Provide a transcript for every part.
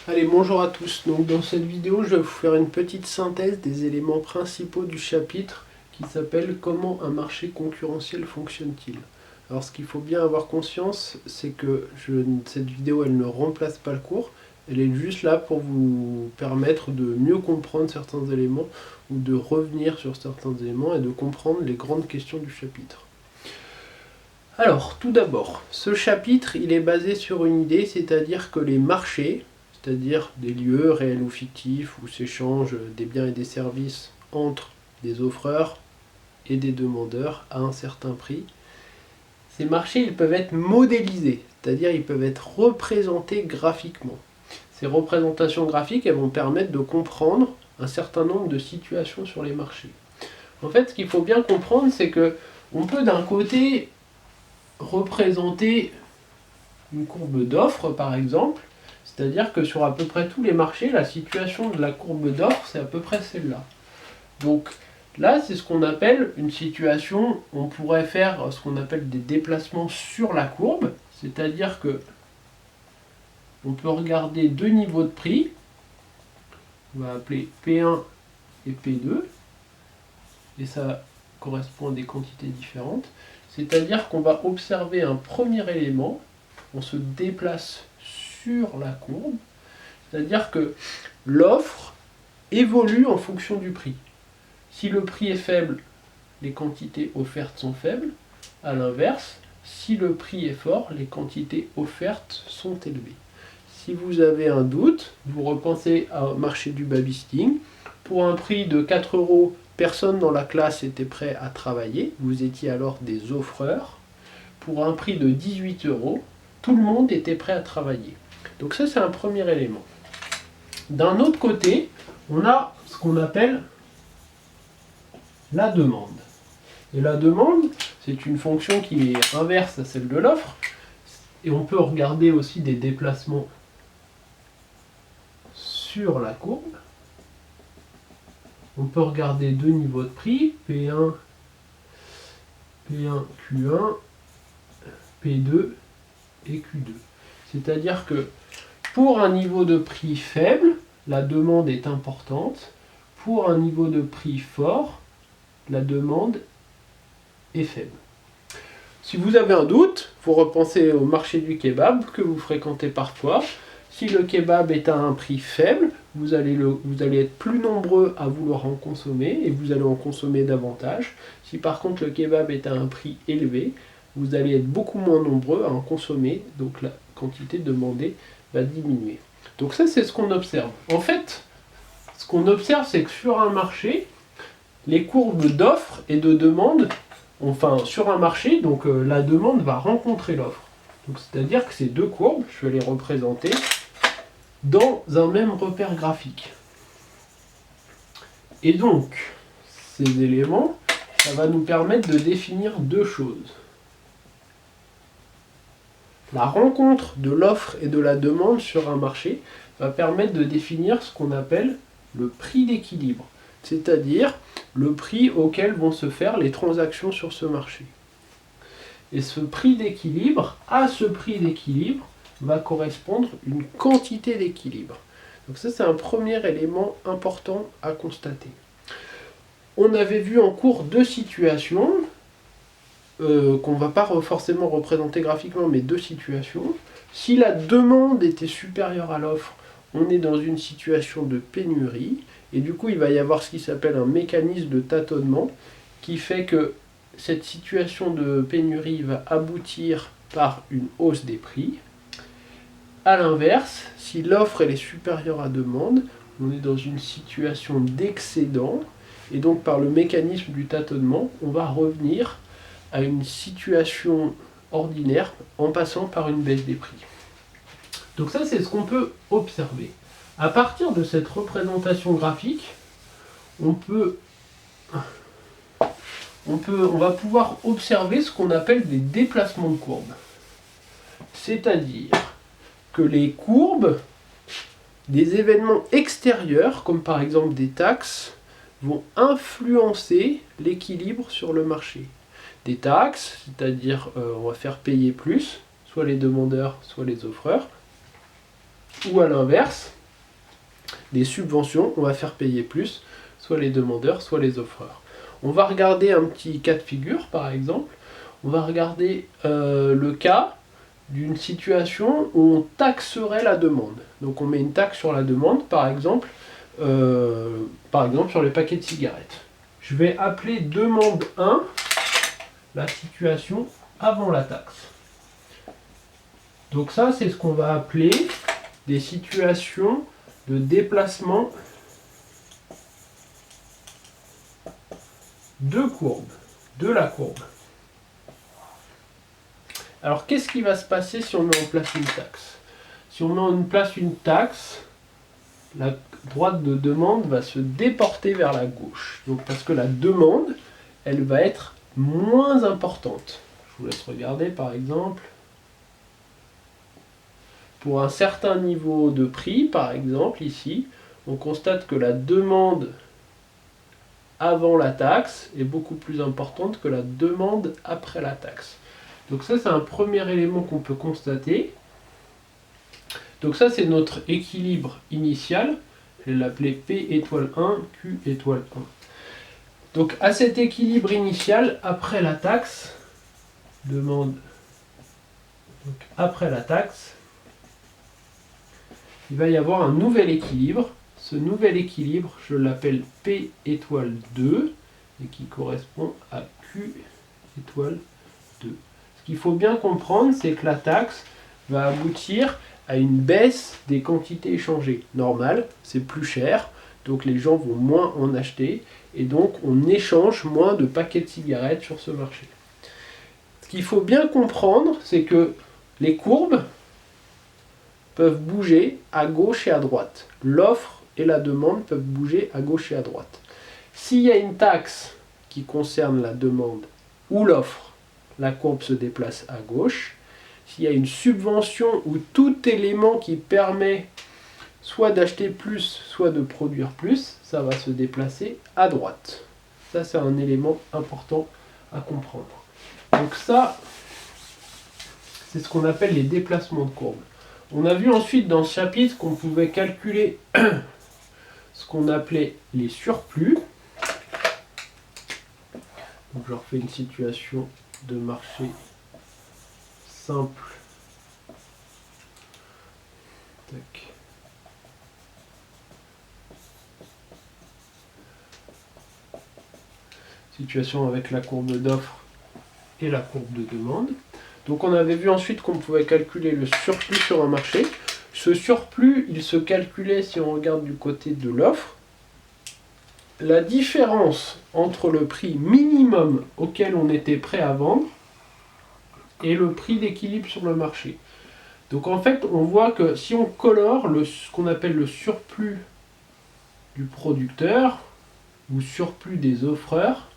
Allez, bonjour à tous. Donc dans cette vidéo, je vais vous faire une petite synthèse des éléments principaux du chapitre qui s'appelle Comment un marché concurrentiel fonctionne-t-il? Alors ce qu'il faut bien avoir conscience, c'est que cette vidéo, elle ne remplace pas le cours. Elle est juste là pour vous permettre de mieux comprendre certains éléments ou de revenir sur certains éléments et de comprendre les grandes questions du chapitre. Alors, tout d'abord, ce chapitre, il est basé sur une idée, c'est-à-dire que les marchés, c'est-à-dire des lieux réels ou fictifs où s'échangent des biens et des services entre des offreurs et des demandeurs à un certain prix, ces marchés, ils peuvent être modélisés, c'est-à-dire ils peuvent être représentés graphiquement. Ces représentations graphiques, elles vont permettre de comprendre un certain nombre de situations sur les marchés. En fait, ce qu'il faut bien comprendre, c'est que on peut d'un côté représenter une courbe d'offre par exemple, c'est-à-dire que sur à peu près tous les marchés, la situation de la courbe d'offre, c'est à peu près celle-là. Donc là, c'est ce qu'on appelle une situation, on pourrait faire ce qu'on appelle des déplacements sur la courbe, c'est-à-dire que on peut regarder deux niveaux de prix, on va appeler P1 et P2, et ça correspond à des quantités différentes, c'est-à-dire qu'on va observer un premier élément, on se déplace sur la courbe, c'est-à-dire que l'offre évolue en fonction du prix. Si le prix est faible, les quantités offertes sont faibles. A l'inverse, si le prix est fort, les quantités offertes sont élevées. Si vous avez un doute, vous repensez au marché du babysitting. Pour un prix de 4 €, personne dans la classe était prêt à travailler. Vous étiez alors des offreurs. Pour un prix de 18 €, tout le monde était prêt à travailler. Donc ça, c'est un premier élément. D'un autre côté, on a ce qu'on appelle la demande. Et la demande, c'est une fonction qui est inverse à celle de l'offre. Et on peut regarder aussi des déplacements sur la courbe. On peut regarder deux niveaux de prix, P1, Q1, P2 et Q2. C'est-à-dire que pour un niveau de prix faible, la demande est importante. Pour un niveau de prix fort, la demande est faible. Si vous avez un doute, vous repensez au marché du kebab que vous fréquentez parfois. Si le kebab est à un prix faible, vous allez être plus nombreux à vouloir en consommer et vous allez en consommer davantage. Si par contre le kebab est à un prix élevé, vous allez être beaucoup moins nombreux à en consommer, donc la quantité demandée va diminuer. Donc ça, c'est ce qu'on observe. En fait, ce qu'on observe, c'est que sur un marché, les courbes d'offre et de demande, enfin sur un marché, donc la demande va rencontrer l'offre. Donc c'est-à-dire que ces deux courbes, je vais les représenter dans un même repère graphique. Et donc, ces éléments, ça va nous permettre de définir deux choses. La rencontre de l'offre et de la demande sur un marché va permettre de définir ce qu'on appelle le prix d'équilibre, c'est-à-dire le prix auquel vont se faire les transactions sur ce marché. Et ce prix d'équilibre, à ce prix d'équilibre, va correspondre une quantité d'équilibre. Donc ça, c'est un premier élément important à constater. On avait vu en cours deux situations, qu'on ne va pas forcément représenter graphiquement, mais deux situations. Si la demande était supérieure à l'offre, on est dans une situation de pénurie, et du coup il va y avoir ce qui s'appelle un mécanisme de tâtonnement, qui fait que cette situation de pénurie va aboutir par une hausse des prix. A l'inverse, si l'offre est supérieure à la demande, on est dans une situation d'excédent, et donc par le mécanisme du tâtonnement, on va revenir à une situation ordinaire en passant par une baisse des prix. Donc ça, c'est ce qu'on peut observer. À partir de cette représentation graphique, on va pouvoir observer ce qu'on appelle des déplacements de courbes. C'est-à-dire que les courbes des événements extérieurs, comme par exemple des taxes, vont influencer l'équilibre sur le marché. Des taxes, c'est-à-dire on va faire payer plus, soit les demandeurs, soit les offreurs. ou à l'inverse, des subventions, on va faire payer plus, soit les demandeurs, soit les offreurs. On va regarder un petit cas de figure, par exemple. On va regarder le cas d'une situation où on taxerait la demande. Donc on met une taxe sur la demande, par exemple sur les paquets de cigarettes. Je vais appeler demande 1 la situation avant la taxe. Donc ça, c'est ce qu'on va appeler des situations de déplacement de la courbe. Alors, qu'est-ce qui va se passer si on met en place une taxe? Si on met en place une taxe, la droite de demande va se déporter vers la gauche. Donc, parce que la demande, elle va être moins importante. Je vous laisse regarder, par exemple. Pour un certain niveau de prix, par exemple, ici, on constate que la demande avant la taxe est beaucoup plus importante que la demande après la taxe. Donc ça, c'est un premier élément qu'on peut constater. Donc ça, c'est notre équilibre initial. Je vais l'appeler P étoile 1, Q étoile 1. Donc à cet équilibre initial, après la taxe, demande donc, après la taxe, il va y avoir un nouvel équilibre. Ce nouvel équilibre, je l'appelle P étoile 2 et qui correspond à Q étoile 2. Ce qu'il faut bien comprendre, c'est que la taxe va aboutir à une baisse des quantités échangées. Normal, c'est plus cher, donc les gens vont moins en acheter et donc on échange moins de paquets de cigarettes sur ce marché. Ce qu'il faut bien comprendre, c'est que les courbes peuvent bouger à gauche et à droite. L'offre et la demande peuvent bouger à gauche et à droite. S'il y a une taxe qui concerne la demande ou l'offre, la courbe se déplace à gauche. S'il y a une subvention ou tout élément qui permet soit d'acheter plus, soit de produire plus, ça va se déplacer à droite. Ça, c'est un élément important à comprendre. Donc ça, c'est ce qu'on appelle les déplacements de courbe. On a vu ensuite dans ce chapitre qu'on pouvait calculer ce qu'on appelait les surplus. Donc je refais une situation de marché simple. Tac. Situation avec la courbe d'offre et la courbe de demande. Donc on avait vu ensuite qu'on pouvait calculer le surplus sur un marché. Ce surplus, il se calculait si on regarde du côté de l'offre. La différence entre le prix minimum auquel on était prêt à vendre et le prix d'équilibre sur le marché. Donc en fait, on voit que si on colore ce qu'on appelle le surplus du producteur ou surplus des offreurs,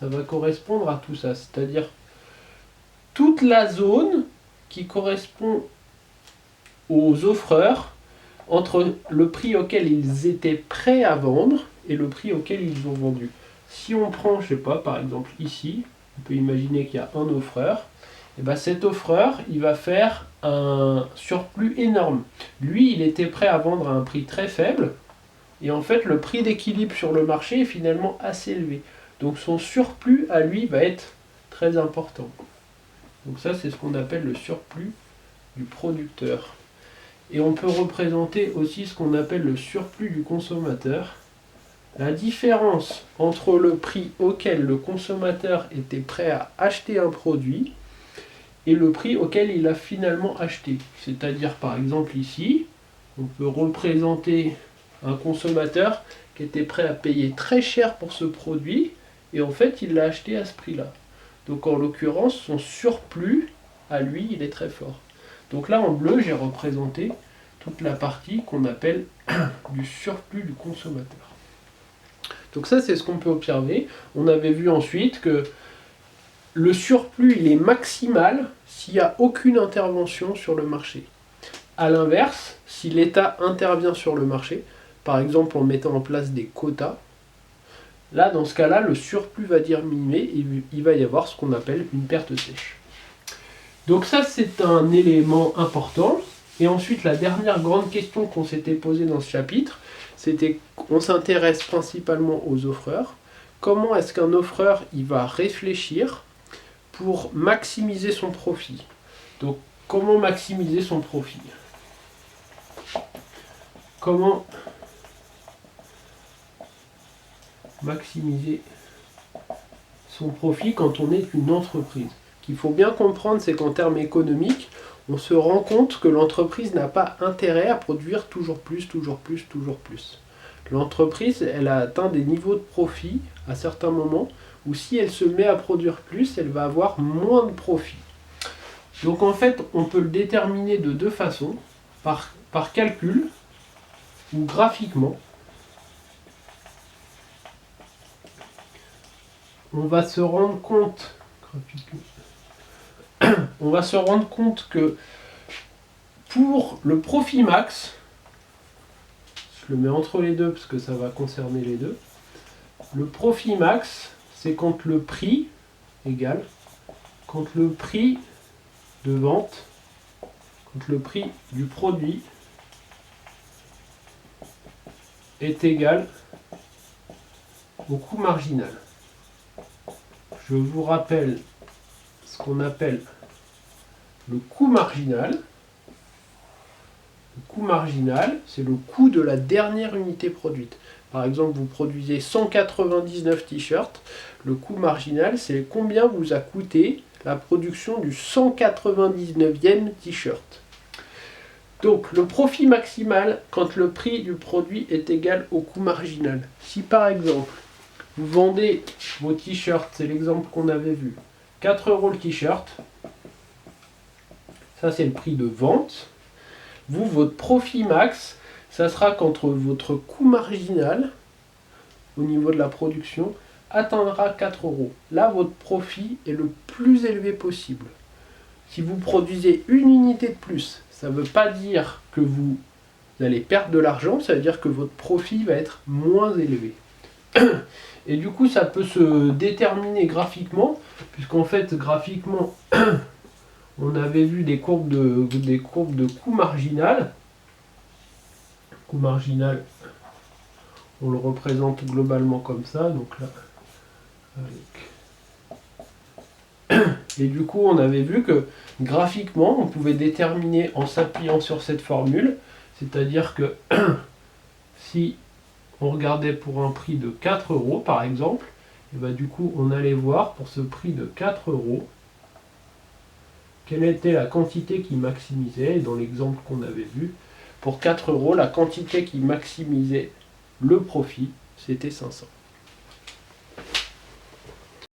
ça va correspondre à tout ça. C'est-à-dire toute la zone qui correspond aux offreurs entre le prix auquel ils étaient prêts à vendre et le prix auquel ils ont vendu. Si on prend, je sais pas, par exemple ici, on peut imaginer qu'il y a un offreur, et bien cet offreur, il va faire un surplus énorme. Lui, il était prêt à vendre à un prix très faible, et en fait, le prix d'équilibre sur le marché est finalement assez élevé. Donc son surplus à lui va être très important. Donc ça, c'est ce qu'on appelle le surplus du producteur. Et on peut représenter aussi ce qu'on appelle le surplus du consommateur. La différence entre le prix auquel le consommateur était prêt à acheter un produit et le prix auquel il a finalement acheté. C'est-à-dire par exemple ici, on peut représenter un consommateur qui était prêt à payer très cher pour ce produit et en fait il l'a acheté à ce prix-là. Donc en l'occurrence, son surplus à lui, il est très fort. Donc là en bleu, j'ai représenté toute la partie qu'on appelle du surplus du consommateur. Donc ça, c'est ce qu'on peut observer. On avait vu ensuite que le surplus, il est maximal s'il n'y a aucune intervention sur le marché. A l'inverse, si l'État intervient sur le marché, par exemple en mettant en place des quotas, là, dans ce cas-là, le surplus va diminuer et il va y avoir ce qu'on appelle une perte sèche. Donc ça, c'est un élément important. Et ensuite, la dernière grande question qu'on s'était posée dans ce chapitre, c'était qu'on s'intéresse principalement aux offreurs. Comment est-ce qu'un offreur il va réfléchir pour maximiser son profit? Donc, comment maximiser son profit? Comment maximiser son profit quand on est une entreprise? Ce qu'il faut bien comprendre, c'est qu'en termes économiques, on se rend compte que l'entreprise n'a pas intérêt à produire toujours plus, toujours plus, toujours plus. L'entreprise, elle a atteint des niveaux de profit à certains moments où si elle se met à produire plus, elle va avoir moins de profit. Donc en fait, on peut le déterminer de deux façons, par calcul ou graphiquement. On va se rendre compte que pour le profit max, je le mets entre les deux parce que ça va concerner les deux, le profit max, c'est quand le prix quand le prix de vente, quand le prix du produit est égal au coût marginal. Je vous rappelle ce qu'on appelle le coût marginal. Le coût marginal, c'est le coût de la dernière unité produite. Par exemple, vous produisez 199 t-shirts. Le coût marginal, c'est combien vous a coûté la production du 199e t-shirt. Donc, le profit maximal quand le prix du produit est égal au coût marginal. Si par exemple, vous vendez vos t-shirts, c'est l'exemple qu'on avait vu, 4 € le t-shirt, ça c'est le prix de vente. Vous, votre profit max, ça sera quand votre coût marginal, au niveau de la production, atteindra 4 €. Là, votre profit est le plus élevé possible. Si vous produisez une unité de plus, ça ne veut pas dire que vous allez perdre de l'argent, ça veut dire que votre profit va être moins élevé. Et du coup, ça peut se déterminer graphiquement, puisqu'en fait, graphiquement, on avait vu des courbes de coût marginal. Coût marginal, on le représente globalement comme ça, donc là, et du coup, on avait vu que graphiquement, on pouvait déterminer en s'appuyant sur cette formule, c'est-à-dire que si on regardait pour un prix de 4 € par exemple, et ben du coup on allait voir pour ce prix de 4 € quelle était la quantité qui maximisait. Et dans l'exemple qu'on avait vu, pour 4 € la quantité qui maximisait le profit, c'était 500.